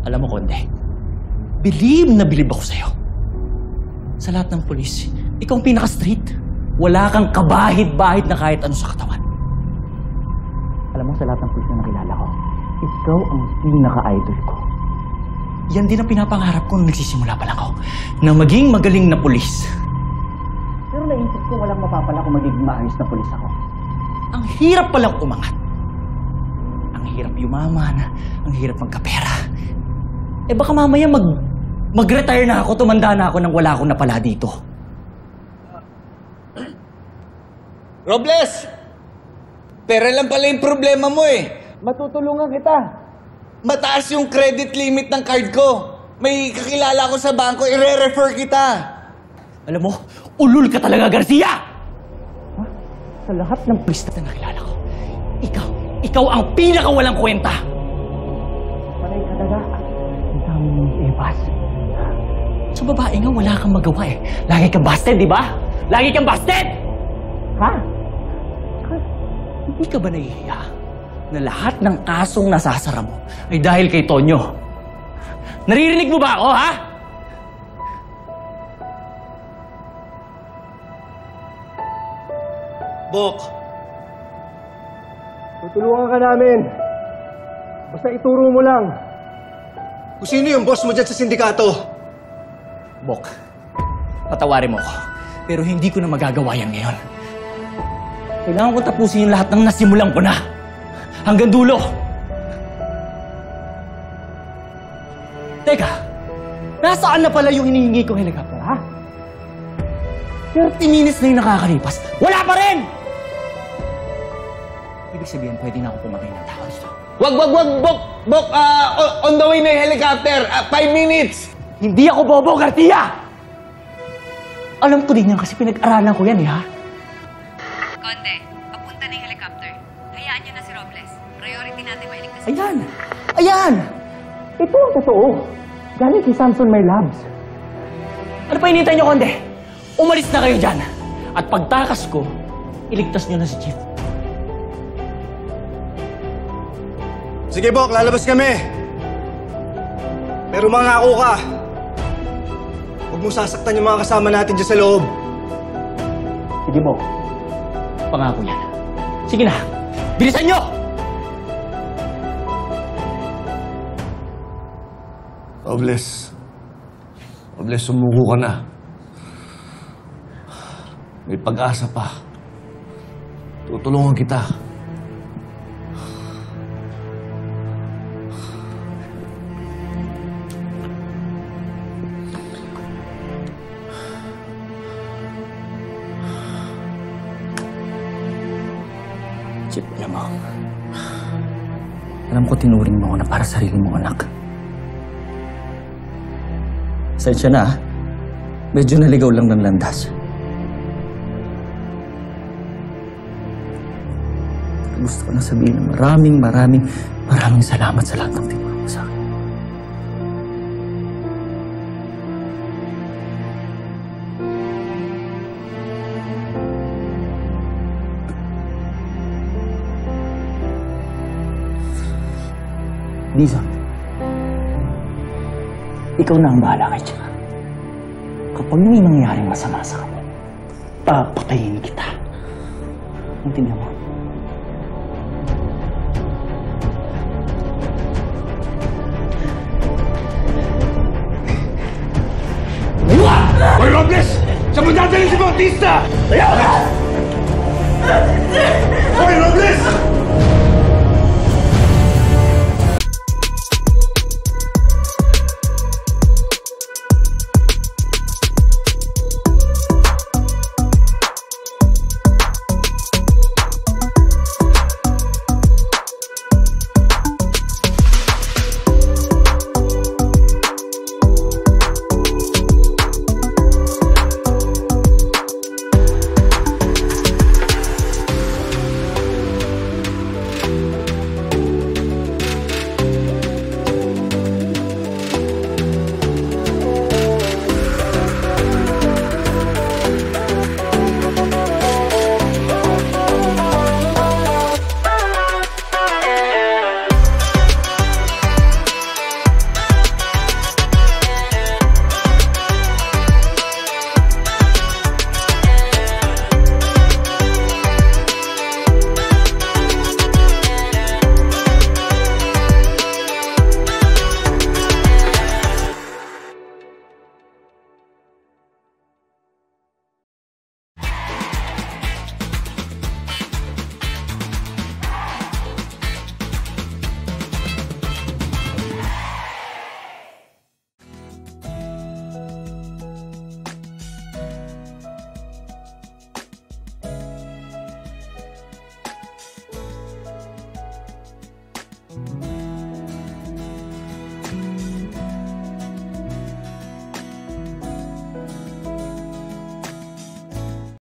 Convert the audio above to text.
Alam mo, Konde, bilib na bilib ako sa'yo. Sa lahat ng pulis, ikaw ang pinaka-straight. Wala kang kabahid-bahid na kahit ano sa katawan. Alam mo, sa lahat ng pulis na nakilala ko, ikaw ang pinaka-idol ko. Yan din ang pinapangarap ko nung nagsisimula pa lang ako, na maging magaling na pulis. Pero naisip ko walang mapapala kung magiging maayos na pulis ako. Ang hirap palang umangat. Ang hirap yumaman, ang hirap magkapera. Eh baka mamaya mag-retire na ako, tumanda na ako nang wala akong napala dito. Robles! Pera lang pala yung problema mo eh. Matutulungan kita. Mataas yung credit limit ng card ko. May kakilala ko sa bangko, ire-refer kita. Alam mo, ulul ka talaga, Garcia! Huh? Sa lahat ng pulis na nakilala ko, ikaw ang pinakawalang kwenta. Panay ka talaga. Ang dami mong ebas. Sa babae nga, wala kang magawa eh. Lagi kang busted, di ba? Lagi kang busted! Ha? Hindi ka ba nahihiya na lahat ng kasong nasasara mo ay dahil kay Tonyo? Naririnig mo ba ako, ha? Bok, Tutulungan ka namin. Basta ituro mo lang. Kung sino yung boss mo dyan sa sindikato? Bok, patawarin mo ako. Pero hindi ko na magagawa yan ngayon. Kailangan ko tapusin yung lahat ng nasimulan ko na. Hanggang dulo. Teka, nasaan na pala yung hinihingi kong helicopter, ha? 30 minutes na yung nakakalipas. Wala pa rin! Ibig sabihin, pwede na ako pumatay ng tao dito. wag, Bok! Bok, on the way na yung helicopter. 5 minutes! Hindi ako bobo, Garcia! Alam ko din yan kasi pinag-aralan ko yan, ha? Konde, papunta na yung helicopter. Hayaan niyo na si Robles. Priority natin mailigtas. Ayan! Ayan! Ito ang totoo. Galing kay Samson May Labs. Ano pa hinihintay niyo, Konde? Umalis na kayo dyan. At pagtakas ko, iligtas niyo na si Chief. Sige, Bok, lalabas kami. Pero mangako ka. Huwag mo sasaktan yung mga kasama natin dyan sa loob. Sige mo. Pangako yan. Sige na. Bilisan niyo! Robles. Robles, sumuko ka na. May pag-asa pa. Tutulungan kita. Chip, alam ko tinuring mo ako na para sarili mong anak. Sensya na, medyo naligaw lang ng landas. Gusto ko na sabihin na maraming salamat sa lahat ng tinulong mo sa akin. Dizon, ikaw na ang bahala kay Chika. Kapag may mangyaring masama sa kanya, papatayin kita. Intindihan mo? Hoy, Robles! Saan mo dadalhin si Bautista? Hoy, Robles!